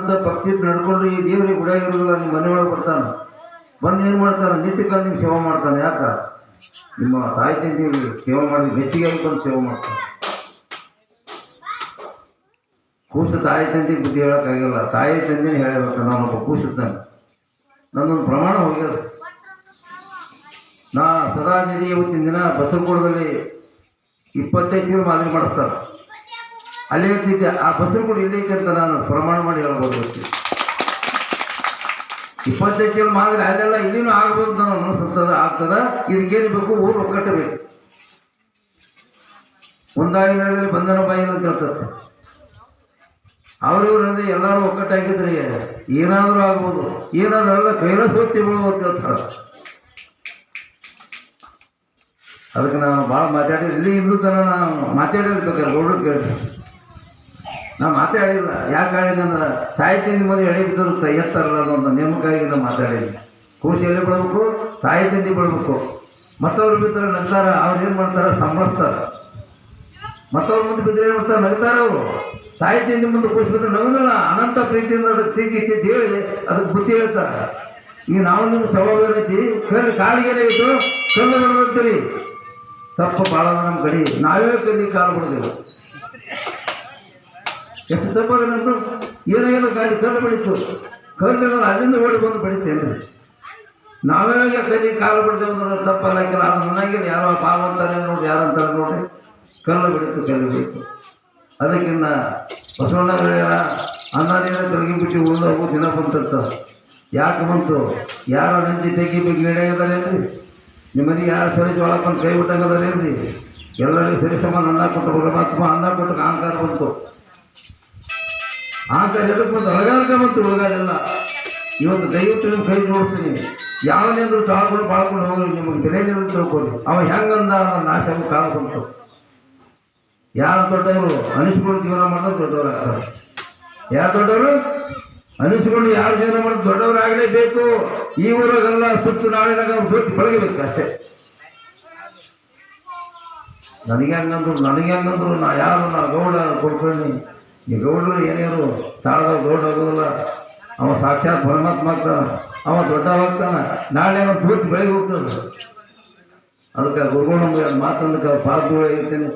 ಅಂತ ಭಕ್ತಿ ನಡ್ಕೊಂಡು ಈ ದೇವರಿಗೆ ಗುಡಿಯಾಗಿರೋದಿಲ್ಲ, ನಿಮ್ಮ ಮನೆಯೊಳಗೆ ಬರ್ತಾನೆ, ಬಂದು ಏನು ಮಾಡ್ತಾನೆ, ನಿತ್ಯ ಕಾಲ ನಿಮ್ಮ ಸೇವೆ ಮಾಡ್ತಾನೆ. ಯಾಕ ನಿಮ್ಮ ತಾಯಿ ತಂದೆಗೆ ಸೇವೆ ಮಾಡಿದ ಬೆಚ್ಚಿಗಾಗಿ ಬಂದು ಸೇವೆ ಮಾಡ್ತಾನೆ. ಕೂಸು ತಾಯಿ ತಂದೆಗೆ ಬುದ್ಧಿ ಹೇಳೋಕ್ಕಾಗಿಲ್ಲ, ತಾಯಿ ತಂದೆನೇ ಹೇಳಿರ್ಬೇಕು. ನಾನೊಬ್ಬ ಕೂಸುತ್ತಾನೆ, ನನ್ನೊಂದು ಪ್ರಮಾಣ ಹೋಗ್ಯದ. ನಾ ಸದಾ ನಿಧಿ ಇವತ್ತಿನ ದಿನ ಬಸರಕೋಟದಲ್ಲಿ 25 ಚೀಲ ಮಾದರಿ ಮಾಡಿಸ್ತಾರೆ. ಅಲ್ಲಿ ಇರ್ತಿದ್ದೆ, ಆ ಬಸರಕೋಟೆ ಇಲ್ಲೈತೆ ಅಂತ ನಾನು ಪ್ರಮಾಣ ಮಾಡಿ ಹೇಳ್ಬೋದು. 25 ಚೀಲ ಮಾದರಿ ಅದೆಲ್ಲ ಇಲ್ಲಿನೂ ಆಗ್ಬೋದು ನನ್ನ ಮನಸ್ಸಂತದ ಆಗ್ತದ. ಇದಕ್ಕೇನು ಬೇಕು, ಊರು ಒಕ್ಕಟ್ಟಬೇಕು. ಒಂದಾಗಿ ನಡೆದಲ್ಲಿ ಬಂಧನ ಬಾಯಿ ಅಂತ ಹೇಳ್ತದೆ. ಅವ್ರಿವ್ರು ಹೇಳಿದ್ರೆ ಎಲ್ಲರೂ ಒಕ್ಕಟ್ಟಾಗಿದ್ರೆ ಏನಾದರೂ ಆಗ್ಬೋದು, ಏನಾದರೂ ಎಲ್ಲ ಕೈಲಾಸೋತ್ತಿಗಳು ಅಂತ ಹೇಳ್ತಾರೆ. ಅದಕ್ಕೆ ನಾನು ಭಾಳ ಮಾತಾಡಿದ್ರೆ ಇಲ್ಲಿ ಇನ್ನೂ ತನಕ ನಾನು ಮಾತಾಡಿರ್ಬೇಕಾದ್ರೆ ಗೌಡ್ರು ಕೇಳಿ ನಾನು ಮಾತಾಡಿಲ್ಲ. ಯಾಕೆ ಹೇಳಿದೆ ಅಂದ್ರೆ ತಾಯಿ ತಂದೆ ಮದುವೆ ಎಳೆ ಬಿದ್ದಿರುತ್ತೆ ಎತ್ತಾರಲ್ಲ ಅನ್ನೋ ನೇಮಕ್ಕಾಗಿ ನಾನು ಮಾತಾಡಿಲ್ಲ. ಖುಷಿ ಎಲ್ಲಿ ಬಿಡಬೇಕು, ತಾಯಿ ತಂದೆ ಬಿಡಬೇಕು. ಮತ್ತವ್ರು ಬಿದ್ದರೆ ನಗ್ತಾರೆ, ಅವ್ರು ಏನು ಮಾಡ್ತಾರೆ, ಸಂಭಳಿಸ್ತಾರೆ. ಮತ್ತವ್ರ ಮುಂದೆ ಬಿದ್ದರೆ ಏನು ಮಾಡ್ತಾರೆ, ನಗ್ತಾರೆ. ಅವರು ತಾಯಿ ತಂದೆ ಮುಂದೆ ಖುಷಿ ಬಿದ್ದರೆ ನಗೋದಿಲ್ಲ, ಅನಂತ ಪ್ರೀತಿಯಿಂದ ಅದಕ್ಕೆ ಪ್ರೀತಿ ಇಟ್ಟಿದ್ದು ಹೇಳಿ ಅದಕ್ಕೆ ಬುದ್ಧಿ ಹೇಳ್ತಾರೆ. ಈಗ ನಾವು ನಿಮ್ಮ ಸ್ವಭಾವ ಏನೈತಿ, ಕಾಲಿಗೆನೆ ಇದ್ದು ಕಲ್ಲು ಬಿಡೋದಂತೀರಿ, ತಪ್ಪು ಭಾಳ ನಮ್ಮ ಕಡೆ. ನಾವೇ ಕಲ್ಲಿ ಕಾಲು ಬಿಡೋದಿಲ್ಲ. ಎಷ್ಟು ತಪ್ಪದ ನಂತರ ಏನೋ ಗಾಡಿ ಕಲ್ಲು ಬೆಳೀತು, ಕಲ್ಲು ಅಲ್ಲಿಂದ ಓಡಿ ಬಂದು ಬೆಳಿತೇನೆ. ನಾವೇ ಕಲ್ಲಿ ಕಾಲು ಬಿಡ್ತೇವೆ ಅಂದ್ರೆ ತಪ್ಪಲ್ಲಾಗಿಲ್ಲ. ಅದು ನನಗಿಲ್ಲ, ಯಾರೋ ಪಾವ ಅಂತಾರೆ ನೋಡಿ, ಯಾರಂತಾರೆ ನೋಡಿ, ಕಲ್ಲು ಬೆಳೀತು. ಅದಕ್ಕಿನ್ನ ಬಸವಣ್ಣ ಗೆಳೆಯರ ಅನ್ನದೇನ ತೊಲಗಿಬಿಟ್ಟು ಉಳಿದೋಗು ದಿನ ಬಂತಂತ. ಯಾಕೆ ಬಂತು? ಯಾರ ನಂಜಿ ತೆಗಿ ಬಗ್ಗೆ ಗೆಳೆಯದಲ್ಲೇನ್ರಿ? ನಿಮ್ಮನೆ ಯಾರು ಸರಿ ಜೋಳಕ್ಕೊಂದು ಕೈ ಬಿಟ್ಟಂಗದಲ್ಲೇನ್ರಿ? ಎಲ್ಲರಿಗೂ ಸರಿ ಸಮಾನ ಅನ್ನ ಕೊಟ್ಟು ಪರಮಾತ್ಮ ಅನ್ನ ಕೊಟ್ಟು ಅಹಂಕಾರ ಬಂತು. ಅಹಂಕಾರ ಎದಕ್ಕೆ ಬಂತು? ಅಳಗಾರಿಕೆ ಬಂತು. ಉಳಗಾರಿಲ್ಲ. ಇವತ್ತು ದಯವಿಟ್ಟು ನಿಮ್ಮ ಕೈ ನೋಡ್ತೀನಿ, ಯಾವನೇಂದ್ರೂ ತಾಳ್ಕೊಂಡು ಬಾಳ್ಕೊಂಡು ಹೋಗಿ ನಿಮಗೆ ಬೆಲೆಯನ್ನು ತಿಳ್ಕೊಳ್ಳಿ. ಅವ ಹೆಂಗಂದ ನಾಶ ಕಾಲ ಬಂತು. ಯಾರು ದೊಡ್ಡವರು ಅನಿಸ್ಕೊಂಡು ಜೀವನ ಮಾಡೋದು ದೊಡ್ಡವರು ಆಗ್ತಾರೆ. ಯಾರು ದೊಡ್ಡವರು ಅನಿಸ್ಕೊಂಡು ಯಾರು ಜೀವನ ಮಾಡೋದು ದೊಡ್ಡವರಾಗಲೇಬೇಕು. ಈ ಊರಾಗೆಲ್ಲ ಸುತ್ತು ನಾಳಿನಾಗ ಸುತ್ತು ಬೆಳಗಬೇಕು ಅಷ್ಟೇ. ನನಗೆ ಹಂಗಂದ್ರು ನಾ ಯಾರು ನಾ ಗೌಡ ಕೊಡ್ಕೊಂಡು ಈ ಗೌಡರು ಏನೇನು ತಾಳದ ಗೌಡ ಆಗೋದಿಲ್ಲ. ಅವ ಸಾಕ್ಷಾತ್ ಪರಮಾತ್ಮ ಆಗ್ತಾನೆ, ಅವ ದೊಡ್ಡವಾಗ್ತಾನೆ. ನಾಳೆ ಅವನು ತೂತು ಬೆಳಗ್ಗೆ ಹೋಗ್ತದೆ. ಅದಕ್ಕೆ ಗುರುಗಳು ಮಾತಂದಕ್ಕೆ ಪಾದ ಇರ್ತೇನೆ.